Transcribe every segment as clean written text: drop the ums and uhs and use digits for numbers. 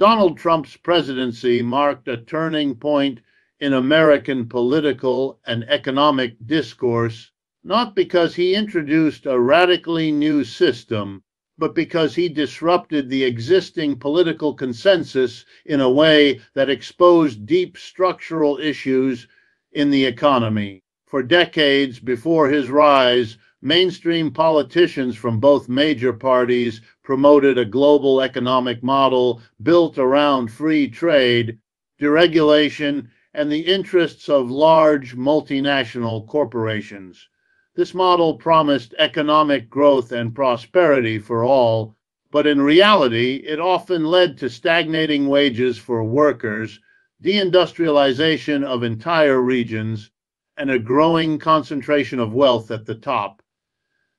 Donald Trump's presidency marked a turning point in American political and economic discourse, not because he introduced a radically new system, but because he disrupted the existing political consensus in a way that exposed deep structural issues in the economy. For decades before his rise, mainstream politicians from both major parties promoted a global economic model built around free trade, deregulation, and the interests of large multinational corporations. This model promised economic growth and prosperity for all, but in reality, it often led to stagnating wages for workers, deindustrialization of entire regions, and a growing concentration of wealth at the top.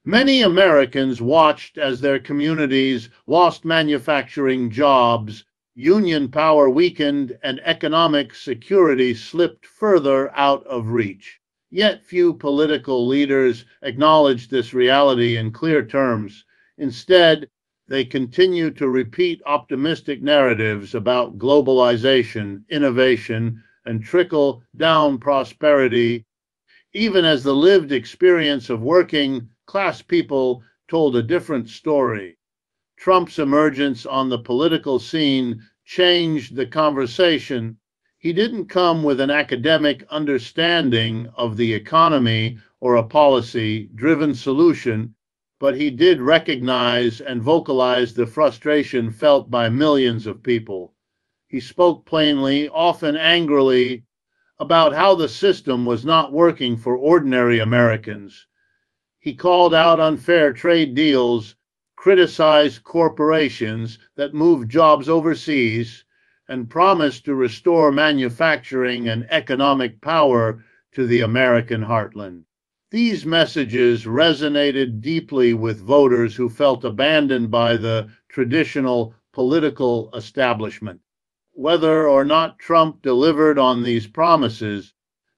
Many Americans watched as their communities lost manufacturing jobs, union power weakened, and economic security slipped further out of reach. Yet few political leaders acknowledged this reality in clear terms. Instead, they continue to repeat optimistic narratives about globalization, innovation, and trickle-down prosperity, even as the lived experience of working class people told a different story. Trump's emergence on the political scene changed the conversation. He didn't come with an academic understanding of the economy or a policy-driven solution, but he did recognize and vocalize the frustration felt by millions of people. He spoke plainly, often angrily, about how the system was not working for ordinary Americans. He called out unfair trade deals, criticized corporations that moved jobs overseas, and promised to restore manufacturing and economic power to the American heartland. These messages resonated deeply with voters who felt abandoned by the traditional political establishment. Whether or not Trump delivered on these promises,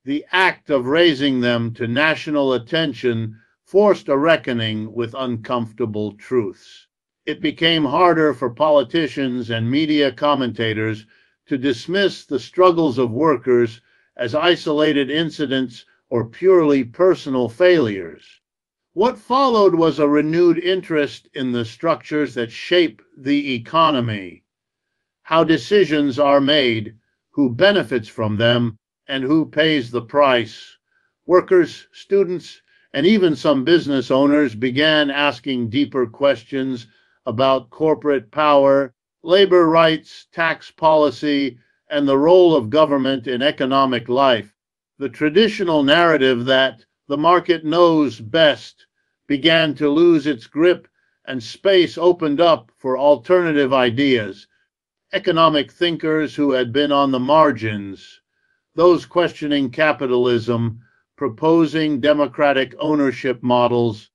the act of raising them to national attention forced a reckoning with uncomfortable truths. It became harder for politicians and media commentators to dismiss the struggles of workers as isolated incidents or purely personal failures. What followed was a renewed interest in the structures that shape the economy, how decisions are made, who benefits from them, and who pays the price. Workers, students, and even some business owners began asking deeper questions about corporate power, labor rights, tax policy, and the role of government in economic life. The traditional narrative that the market knows best began to lose its grip, and space opened up for alternative ideas. Economic thinkers who had been on the margins, those questioning capitalism, proposing democratic ownership models,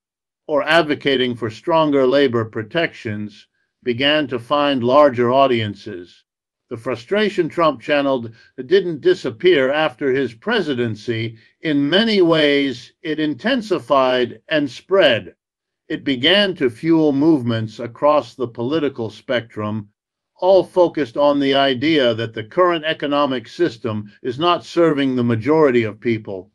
or advocating for stronger labor protections, began to find larger audiences. The frustration Trump channeled didn't disappear after his presidency. In many ways, it intensified and spread. It began to fuel movements across the political spectrum, all focused on the idea that the current economic system is not serving the majority of people.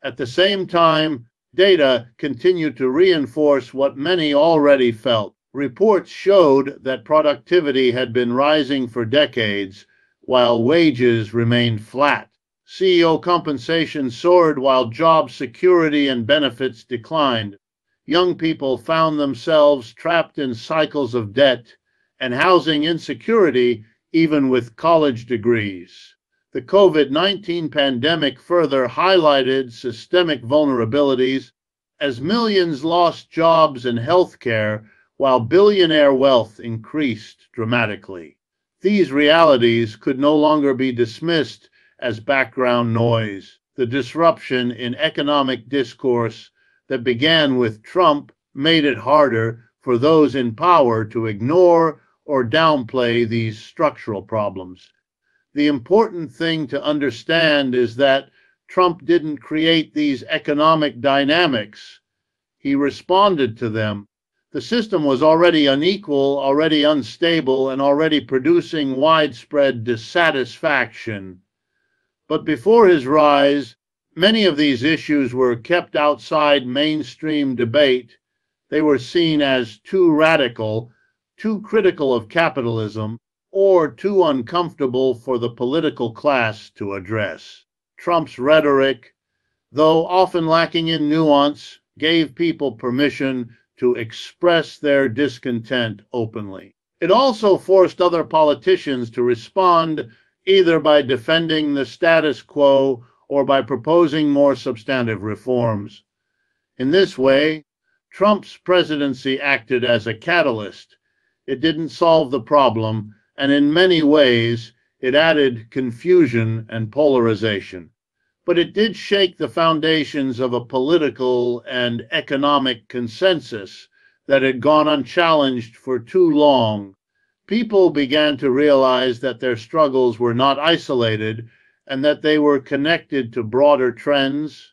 At the same time, data continued to reinforce what many already felt. Reports showed that productivity had been rising for decades, while wages remained flat. CEO compensation soared while job security and benefits declined. Young people found themselves trapped in cycles of debt and housing insecurity, even with college degrees. The COVID-19 pandemic further highlighted systemic vulnerabilities as millions lost jobs and health care, while billionaire wealth increased dramatically. These realities could no longer be dismissed as background noise. The disruption in economic discourse that began with Trump made it harder for those in power to ignore or downplay these structural problems. The important thing to understand is that Trump didn't create these economic dynamics. He responded to them. The system was already unequal, already unstable, and already producing widespread dissatisfaction. But before his rise, many of these issues were kept outside mainstream debate. They were seen as too radical, too critical of capitalism, or too uncomfortable for the political class to address. Trump's rhetoric, though often lacking in nuance, gave people permission to express their discontent openly. It also forced other politicians to respond either by defending the status quo or by proposing more substantive reforms. In this way, Trump's presidency acted as a catalyst. It didn't solve the problem, and in many ways, it added confusion and polarization. But it did shake the foundations of a political and economic consensus that had gone unchallenged for too long. People began to realize that their struggles were not isolated and that they were connected to broader trends: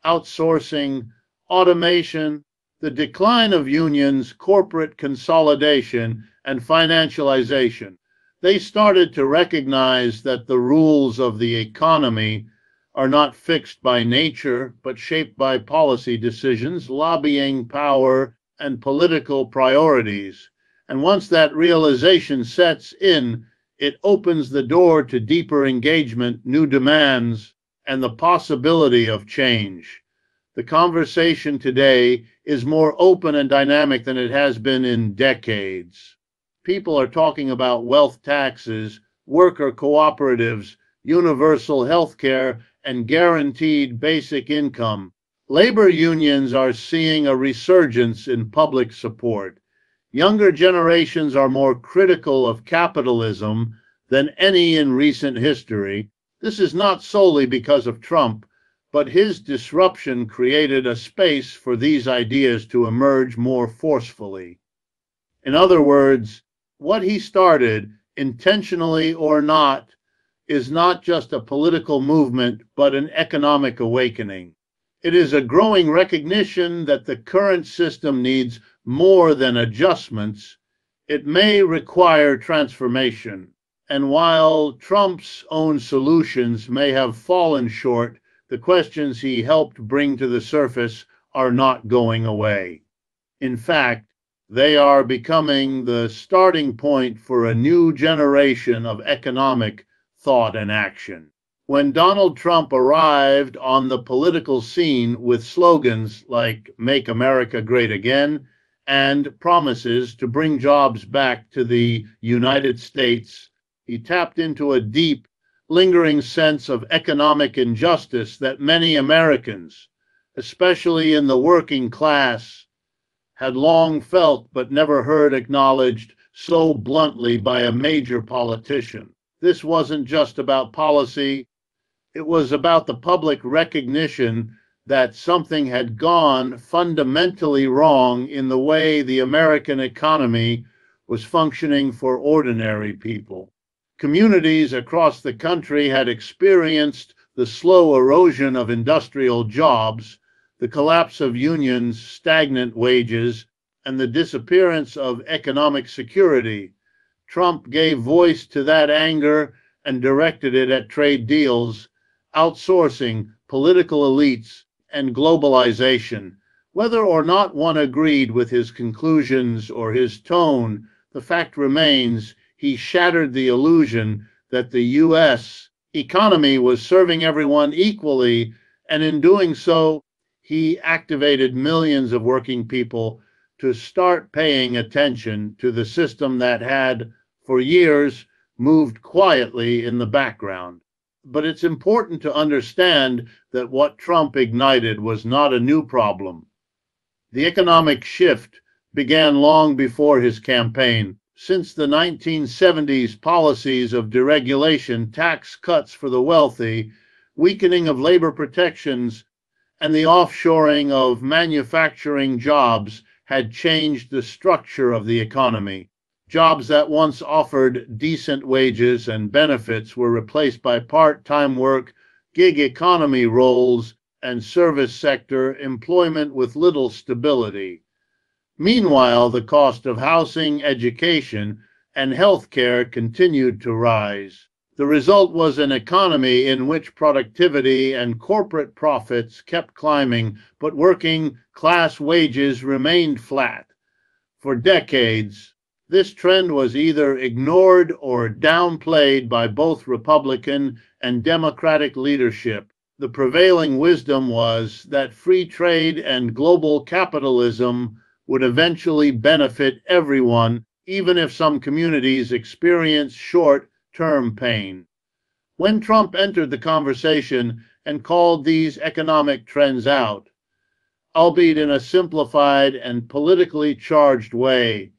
outsourcing, automation, the decline of unions, corporate consolidation, and financialization. They started to recognize that the rules of the economy are not fixed by nature, but shaped by policy decisions, lobbying power, and political priorities. And once that realization sets in, it opens the door to deeper engagement, new demands, and the possibility of change. The conversation today is more open and dynamic than it has been in decades. People are talking about wealth taxes, worker cooperatives, universal health care, and guaranteed basic income. Labor unions are seeing a resurgence in public support. Younger generations are more critical of capitalism than any in recent history. This is not solely because of Trump, but his disruption created a space for these ideas to emerge more forcefully. In other words, what he started, intentionally or not, is not just a political movement, but an economic awakening. It is a growing recognition that the current system needs more than adjustments. It may require transformation. And while Trump's own solutions may have fallen short, the questions he helped bring to the surface are not going away. In fact, they are becoming the starting point for a new generation of economic thought and action. When Donald Trump arrived on the political scene with slogans like "Make America Great Again" and promises to bring jobs back to the United States, he tapped into a deep, lingering sense of economic injustice that many Americans, especially in the working class, had long felt but never heard acknowledged so bluntly by a major politician. This wasn't just about policy. It was about the public recognition that something had gone fundamentally wrong in the way the American economy was functioning for ordinary people. Communities across the country had experienced the slow erosion of industrial jobs, the collapse of unions, stagnant wages, and the disappearance of economic security. Trump gave voice to that anger and directed it at trade deals, outsourcing, political elites, and globalization. Whether or not one agreed with his conclusions or his tone, the fact remains he shattered the illusion that the U.S. economy was serving everyone equally, and in doing so, he activated millions of working people to start paying attention to the system that had, for years, moved quietly in the background. But it's important to understand that what Trump ignited was not a new problem. The economic shift began long before his campaign. Since the 1970s, policies of deregulation, tax cuts for the wealthy, weakening of labor protections, and the offshoring of manufacturing jobs had changed the structure of the economy. Jobs that once offered decent wages and benefits were replaced by part-time work, gig economy roles, and service sector employment with little stability. Meanwhile, the cost of housing, education, and healthcare continued to rise. The result was an economy in which productivity and corporate profits kept climbing, but working class wages remained flat. For decades, this trend was either ignored or downplayed by both Republican and Democratic leadership. The prevailing wisdom was that free trade and global capitalism would eventually benefit everyone, even if some communities experience short-term pain. When Trump entered the conversation and called these economic trends out, albeit in a simplified and politically charged way,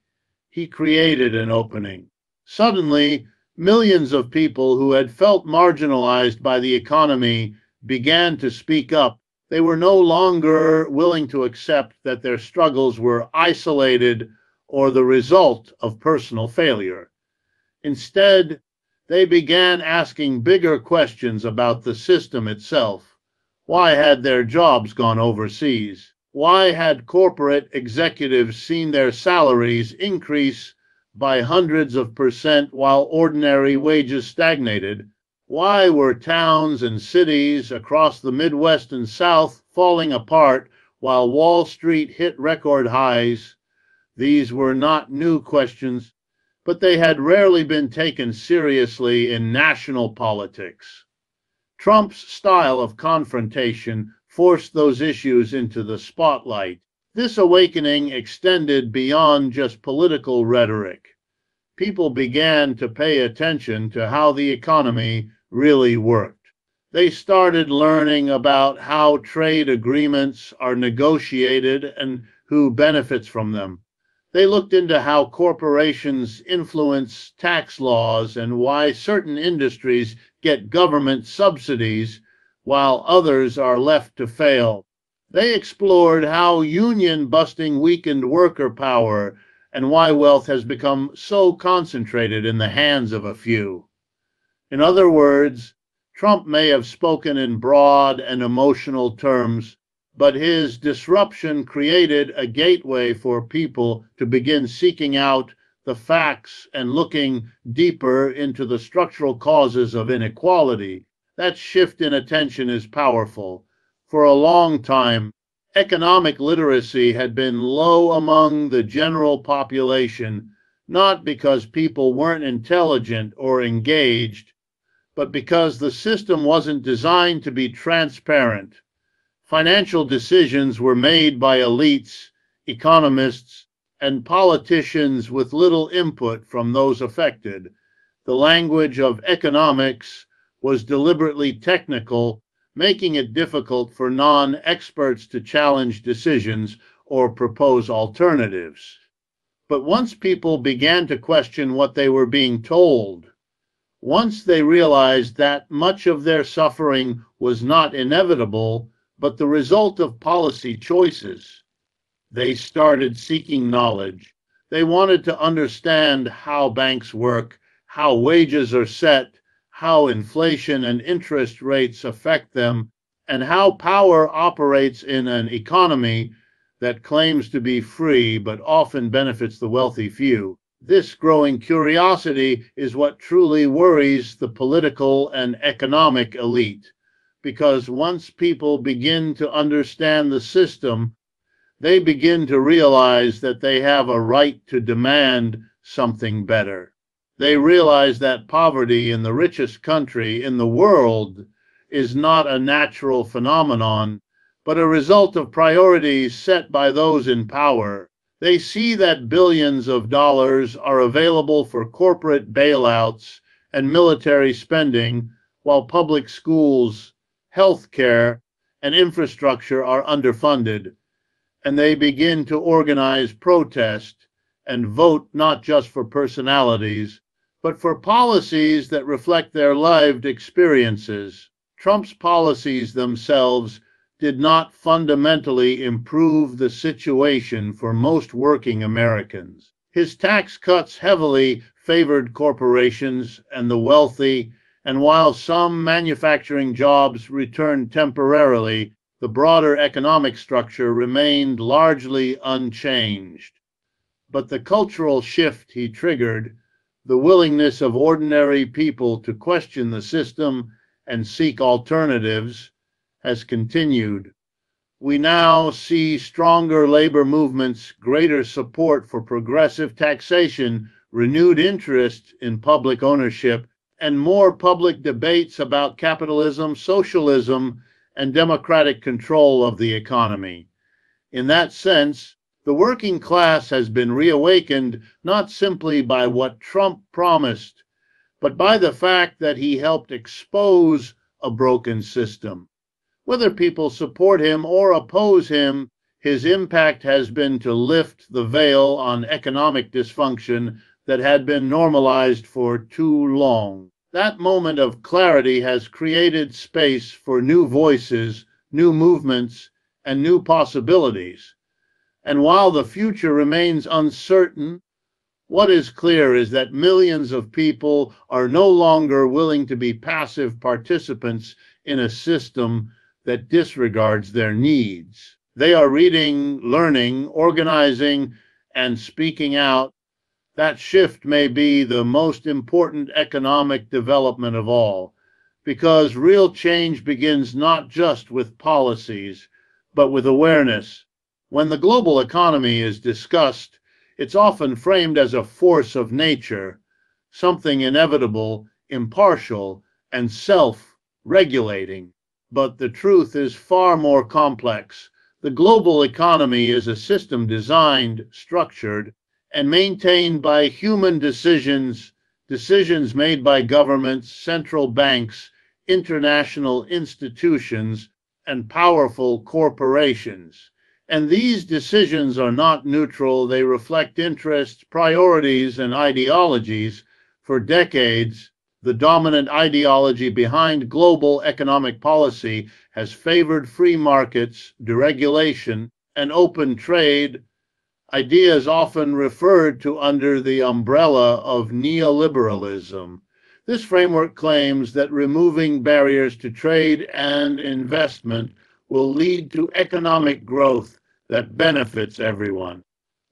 he created an opening. Suddenly, millions of people who had felt marginalized by the economy began to speak up. They were no longer willing to accept that their struggles were isolated or the result of personal failure. Instead, they began asking bigger questions about the system itself. Why had their jobs gone overseas? Why had corporate executives seen their salaries increase by hundreds of percent while ordinary wages stagnated? Why were towns and cities across the Midwest and South falling apart while Wall Street hit record highs? These were not new questions, but they had rarely been taken seriously in national politics. Trump's style of confrontation forced those issues into the spotlight. This awakening extended beyond just political rhetoric. People began to pay attention to how the economy really worked. They started learning about how trade agreements are negotiated and who benefits from them. They looked into how corporations influence tax laws and why certain industries get government subsidies while others are left to fail. They explored how union busting weakened worker power and why wealth has become so concentrated in the hands of a few. In other words, Trump may have spoken in broad and emotional terms, but his disruption created a gateway for people to begin seeking out the facts and looking deeper into the structural causes of inequality. That shift in attention is powerful. For a long time, economic literacy had been low among the general population, not because people weren't intelligent or engaged, but because the system wasn't designed to be transparent. Financial decisions were made by elites, economists, and politicians with little input from those affected. The language of economics was deliberately technical, making it difficult for non-experts to challenge decisions or propose alternatives. But once people began to question what they were being told, once they realized that much of their suffering was not inevitable, but the result of policy choices, they started seeking knowledge. They wanted to understand how banks work, how wages are set, how inflation and interest rates affect them, and how power operates in an economy that claims to be free but often benefits the wealthy few. This growing curiosity is what truly worries the political and economic elite, because once people begin to understand the system, they begin to realize that they have a right to demand something better. They realize that poverty in the richest country in the world is not a natural phenomenon, but a result of priorities set by those in power. They see that billions of dollars are available for corporate bailouts and military spending, while public schools, health care, and infrastructure are underfunded, and they begin to organize protest and vote not just for personalities, but for policies that reflect their lived experiences. Trump's policies themselves did not fundamentally improve the situation for most working Americans. His tax cuts heavily favored corporations and the wealthy, and while some manufacturing jobs returned temporarily, The broader economic structure remained largely unchanged. But the cultural shift he triggered, the willingness of ordinary people to question the system and seek alternatives, has continued. We now see stronger labor movements, greater support for progressive taxation, renewed interest in public ownership, and more public debates about capitalism, socialism, and democratic control of the economy. In that sense, the working class has been reawakened not simply by what Trump promised, but by the fact that he helped expose a broken system. Whether people support him or oppose him, his impact has been to lift the veil on economic dysfunction that had been normalized for too long. That moment of clarity has created space for new voices, new movements, and new possibilities. And while the future remains uncertain, what is clear is that millions of people are no longer willing to be passive participants in a system that disregards their needs. They are reading, learning, organizing, and speaking out. That shift may be the most important economic development of all, because real change begins not just with policies, but with awareness. When the global economy is discussed, it's often framed as a force of nature, something inevitable, impartial, and self-regulating. But the truth is far more complex. The global economy is a system designed, structured, and maintained by human decisions made by governments, central banks, international institutions, and powerful corporations. And these decisions are not neutral. They reflect interests, priorities, and ideologies. For decades, the dominant ideology behind global economic policy has favored free markets, deregulation, and open trade, ideas often referred to under the umbrella of neoliberalism. This framework claims that removing barriers to trade and investment will lead to economic growth that benefits everyone.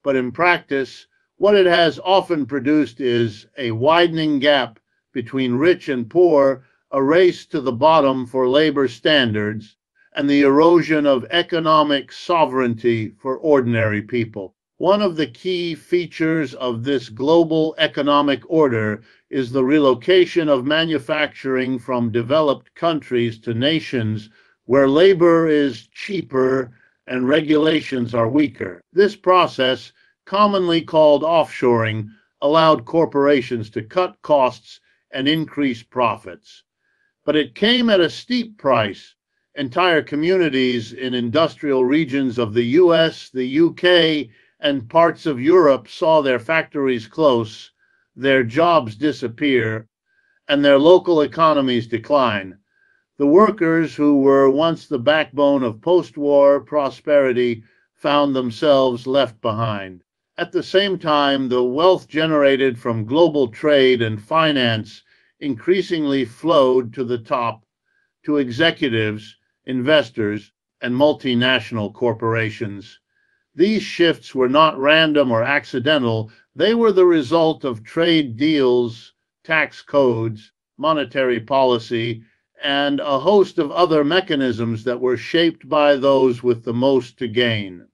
But in practice, what it has often produced is a widening gap between rich and poor, a race to the bottom for labor standards, and the erosion of economic sovereignty for ordinary people. One of the key features of this global economic order is the relocation of manufacturing from developed countries to nations where labor is cheaper and regulations are weaker. This process, commonly called offshoring, allowed corporations to cut costs and increase profits. But it came at a steep price. Entire communities in industrial regions of the US, the UK, and parts of Europe saw their factories close, their jobs disappear, and their local economies decline. The workers who were once the backbone of post-war prosperity found themselves left behind. At the same time, the wealth generated from global trade and finance increasingly flowed to the top, to executives, investors, and multinational corporations. These shifts were not random or accidental. They were the result of trade deals, tax codes, monetary policy, and a host of other mechanisms that were shaped by those with the most to gain.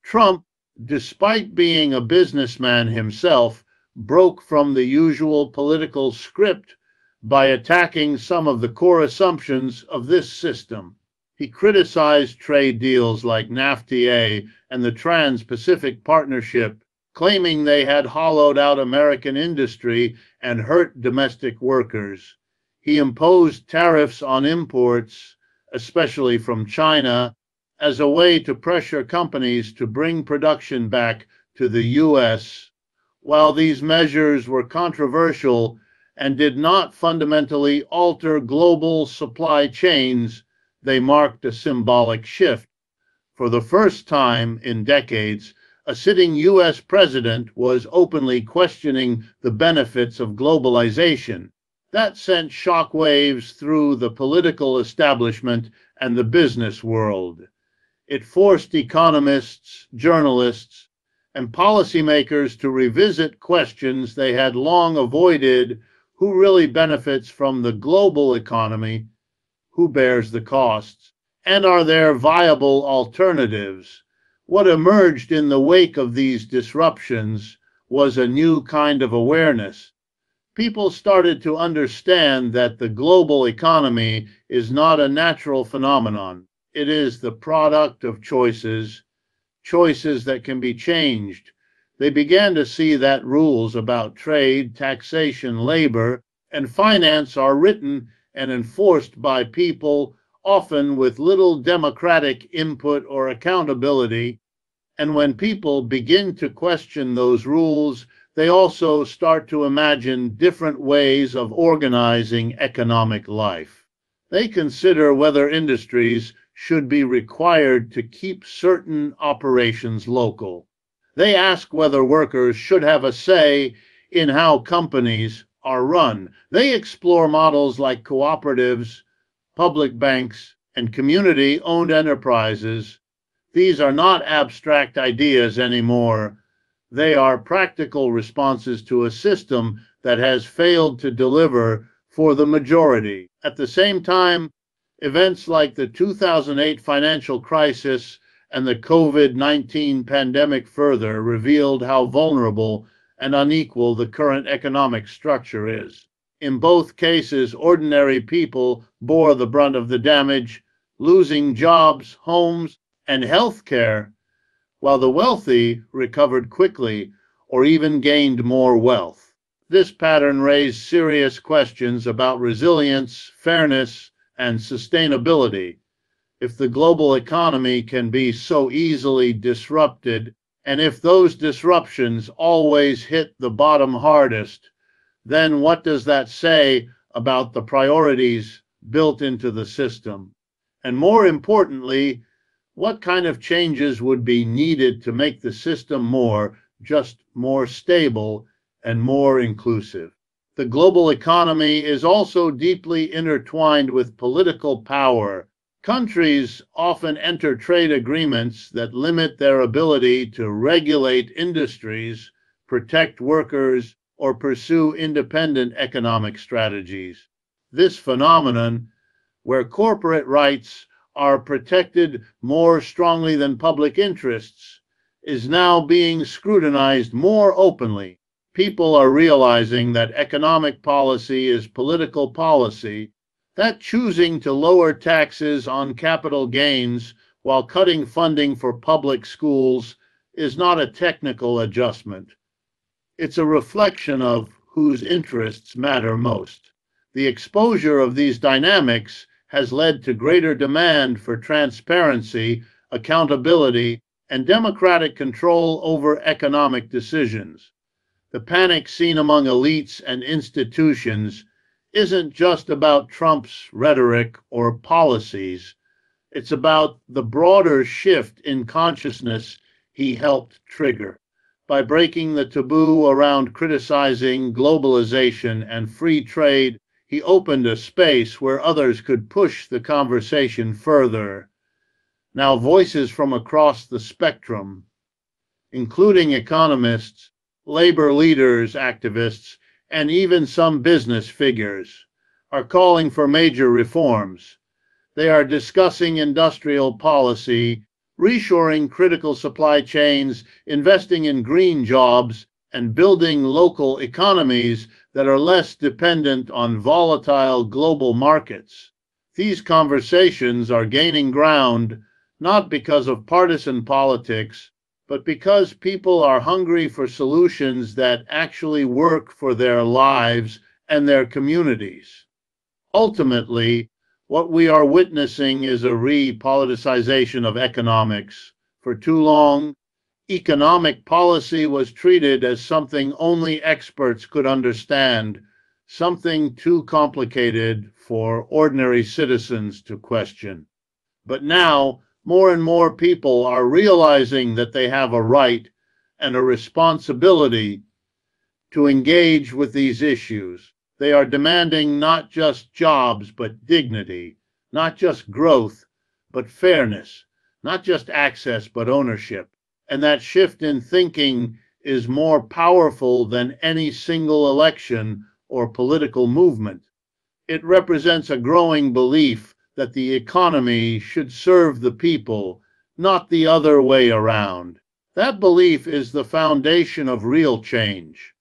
Trump, despite being a businessman himself, broke from the usual political script by attacking some of the core assumptions of this system. He criticized trade deals like NAFTA and the Trans-Pacific Partnership, claiming they had hollowed out American industry and hurt domestic workers. He imposed tariffs on imports, especially from China, as a way to pressure companies to bring production back to the US. While these measures were controversial and did not fundamentally alter global supply chains, they marked a symbolic shift. For the first time in decades, a sitting US president was openly questioning the benefits of globalization. That sent shockwaves through the political establishment and the business world. It forced economists, journalists, and policymakers to revisit questions they had long avoided: who really benefits from the global economy, who bears the costs, and are there viable alternatives? What emerged in the wake of these disruptions was a new kind of awareness. People started to understand that the global economy is not a natural phenomenon. It is the product of choices, choices that can be changed. They began to see that rules about trade, taxation, labor, and finance are written and enforced by people, often with little democratic input or accountability. And when people begin to question those rules, they also start to imagine different ways of organizing economic life. They consider whether industries should be required to keep certain operations local. They ask whether workers should have a say in how companies are run. They explore models like cooperatives, public banks, and community-owned enterprises. These are not abstract ideas anymore. They are practical responses to a system that has failed to deliver for the majority. At the same time, events like the 2008 financial crisis and the COVID-19 pandemic further revealed how vulnerable and unequal the current economic structure is. In both cases, ordinary people bore the brunt of the damage, losing jobs, homes, and health care, while the wealthy recovered quickly or even gained more wealth. This pattern raised serious questions about resilience, fairness, and sustainability. If the global economy can be so easily disrupted, and if those disruptions always hit the bottom hardest, then what does that say about the priorities built into the system? And more importantly, what kind of changes would be needed to make the system more stable and more inclusive? The global economy is also deeply intertwined with political power. Countries often enter trade agreements that limit their ability to regulate industries, protect workers, or pursue independent economic strategies. This phenomenon, where corporate rights are protected more strongly than public interests, is now being scrutinized more openly. People are realizing that economic policy is political policy, that choosing to lower taxes on capital gains while cutting funding for public schools is not a technical adjustment. It's a reflection of whose interests matter most. The exposure of these dynamics has led to greater demand for transparency, accountability, and democratic control over economic decisions. The panic seen among elites and institutions isn't just about Trump's rhetoric or policies. It's about the broader shift in consciousness he helped trigger. By breaking the taboo around criticizing globalization and free trade, he opened a space where others could push the conversation further. Now, voices from across the spectrum, including economists, labor leaders, activists, and even some business figures, are calling for major reforms. They are discussing industrial policy, reshoring critical supply chains, investing in green jobs, and building local economies that are less dependent on volatile global markets. These conversations are gaining ground not because of partisan politics, but because people are hungry for solutions that actually work for their lives and their communities. Ultimately, what we are witnessing is a re-politicization of economics. For too long, economic policy was treated as something only experts could understand, something too complicated for ordinary citizens to question. But now, more and more people are realizing that they have a right and a responsibility to engage with these issues. They are demanding not just jobs, but dignity, not just growth, but fairness, not just access, but ownership. And that shift in thinking is more powerful than any single election or political movement. It represents a growing belief that the economy should serve the people, not the other way around. That belief is the foundation of real change,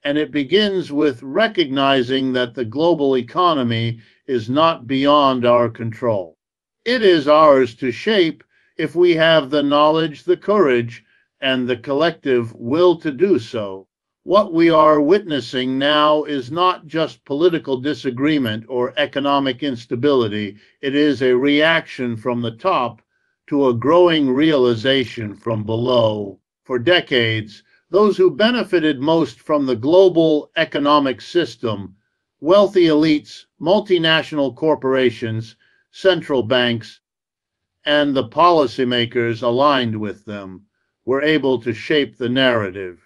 and it begins with recognizing that the global economy is not beyond our control. It is ours to shape if we have the knowledge, the courage, and the collective will to do so. What we are witnessing now is not just political disagreement or economic instability, it is a reaction from the top to a growing realization from below. For decades, those who benefited most from the global economic system, wealthy elites, multinational corporations, central banks, and the policymakers aligned with them, were able to shape the narrative.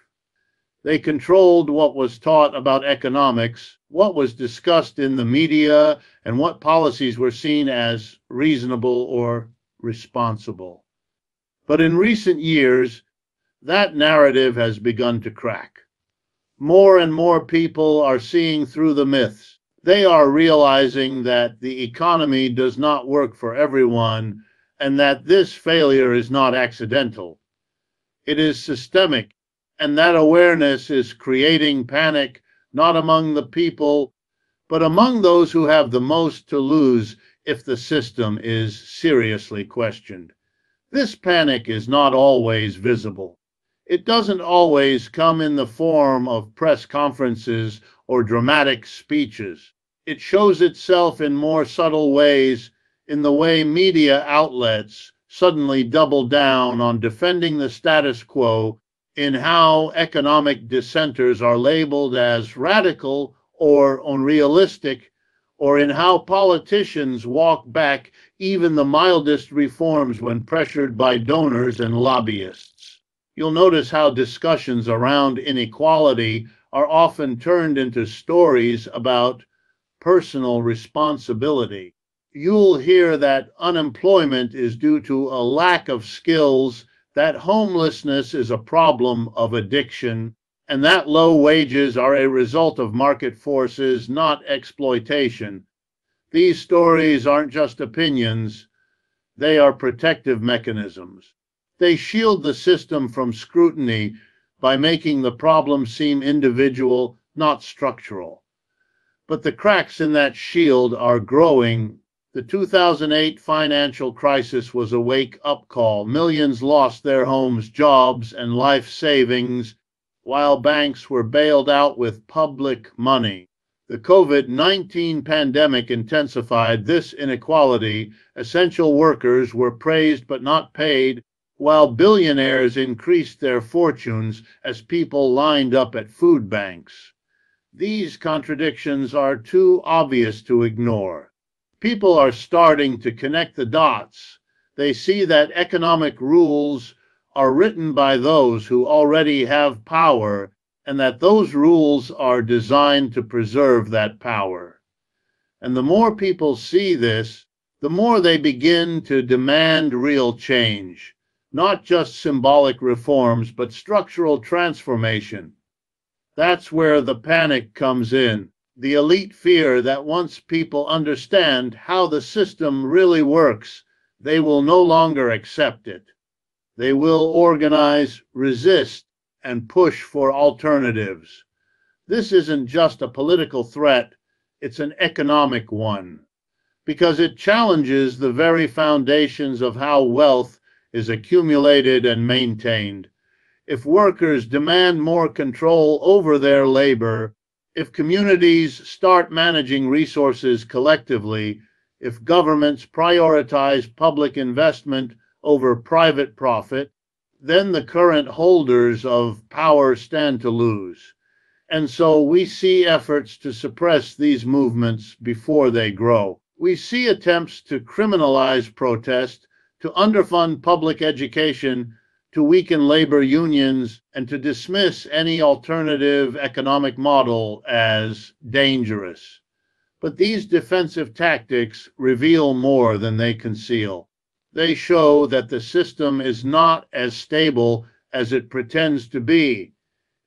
They controlled what was taught about economics, what was discussed in the media, and what policies were seen as reasonable or responsible. But in recent years, that narrative has begun to crack. More and more people are seeing through the myths. They are realizing that the economy does not work for everyone and that this failure is not accidental. It is systemic, and that awareness is creating panic not among the people, but among those who have the most to lose if the system is seriously questioned. This panic is not always visible. It doesn't always come in the form of press conferences or dramatic speeches. It shows itself in more subtle ways, in the way media outlets suddenly double down on defending the status quo, in how economic dissenters are labeled as radical or unrealistic, or in how politicians walk back even the mildest reforms when pressured by donors and lobbyists. You'll notice how discussions around inequality are often turned into stories about personal responsibility. You'll hear that unemployment is due to a lack of skills, that homelessness is a problem of addiction, and that low wages are a result of market forces, not exploitation. These stories aren't just opinions, they are protective mechanisms. They shield the system from scrutiny by making the problem seem individual, not structural. But the cracks in that shield are growing. The 2008 financial crisis was a wake-up call. Millions lost their homes, jobs, and life savings, while banks were bailed out with public money. The COVID-19 pandemic intensified this inequality. Essential workers were praised but not paid, while billionaires increased their fortunes as people lined up at food banks. These contradictions are too obvious to ignore. People are starting to connect the dots. They see that economic rules are written by those who already have power, and that those rules are designed to preserve that power. And the more people see this, the more they begin to demand real change, not just symbolic reforms, but structural transformation. That's where the panic comes in. The elite fear that once people understand how the system really works, they will no longer accept it. They will organize, resist, and push for alternatives. This isn't just a political threat, it's an economic one, because it challenges the very foundations of how wealth is accumulated and maintained. If workers demand more control over their labor, if communities start managing resources collectively, if governments prioritize public investment over private profit, then the current holders of power stand to lose. And so we see efforts to suppress these movements before they grow. We see attempts to criminalize protest, to underfund public education, to weaken labor unions, and to dismiss any alternative economic model as dangerous. But these defensive tactics reveal more than they conceal. They show that the system is not as stable as it pretends to be.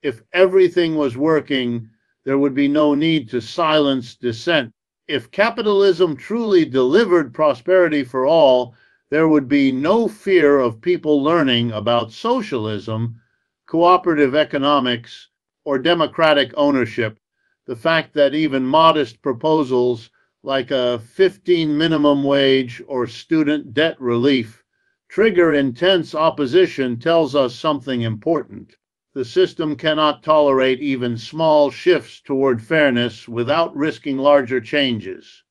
If everything was working, there would be no need to silence dissent. If capitalism truly delivered prosperity for all, there would be no fear of people learning about socialism, cooperative economics, or democratic ownership. The fact that even modest proposals like a 15 minimum wage or student debt relief trigger intense opposition tells us something important. The system cannot tolerate even small shifts toward fairness without risking larger changes.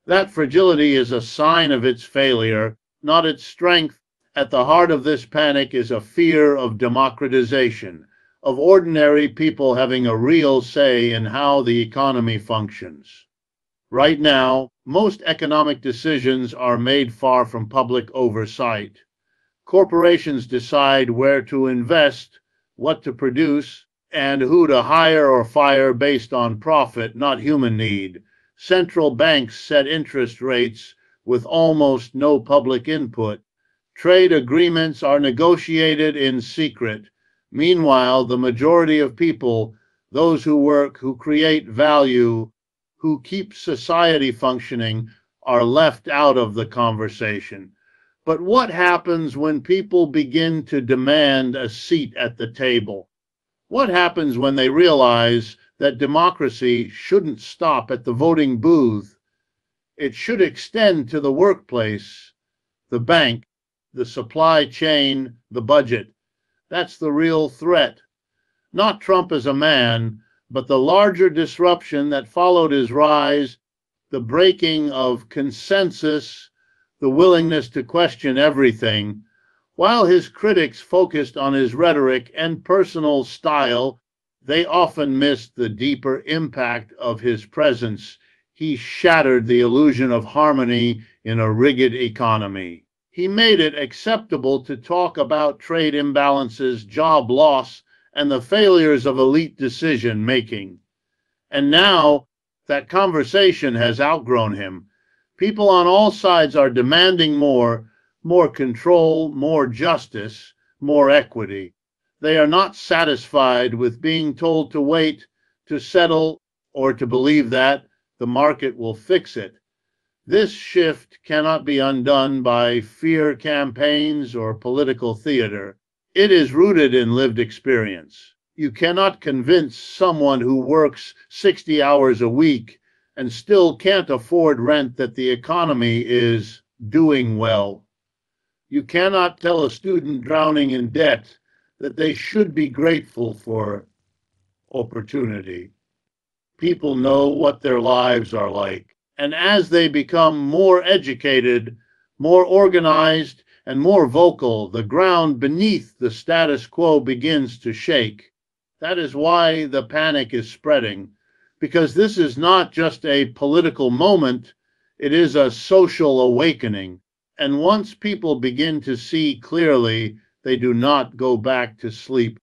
That fragility is a sign of its failure, not its strength. At the heart of this panic is a fear of democratization, of ordinary people having a real say in how the economy functions. Right now, most economic decisions are made far from public oversight. Corporations decide where to invest, what to produce, and who to hire or fire based on profit, not human need. Central banks set interest rates with almost no public input. Trade agreements are negotiated in secret. Meanwhile, the majority of people, those who work, who create value, who keep society functioning, are left out of the conversation. But what happens when people begin to demand a seat at the table? What happens when they realize that democracy shouldn't stop at the voting booth? It should extend to the workplace, the bank, the supply chain, the budget. That's the real threat. Not Trump as a man, but the larger disruption that followed his rise, the breaking of consensus, the willingness to question everything. While his critics focused on his rhetoric and personal style, they often missed the deeper impact of his presence. He shattered the illusion of harmony in a rigid economy. He made it acceptable to talk about trade imbalances, job loss, and the failures of elite decision making. And now that conversation has outgrown him. People on all sides are demanding more control, more justice, more equity. They are not satisfied with being told to wait, to settle, or to believe that the market will fix it. This shift cannot be undone by fear campaigns or political theater. It is rooted in lived experience. You cannot convince someone who works 60 hours a week and still can't afford rent that the economy is doing well. You cannot tell a student drowning in debt that they should be grateful for opportunity. People know what their lives are like. And as they become more educated, more organized, and more vocal, the ground beneath the status quo begins to shake. That is why the panic is spreading, because this is not just a political moment, it is a social awakening. And once people begin to see clearly, they do not go back to sleep.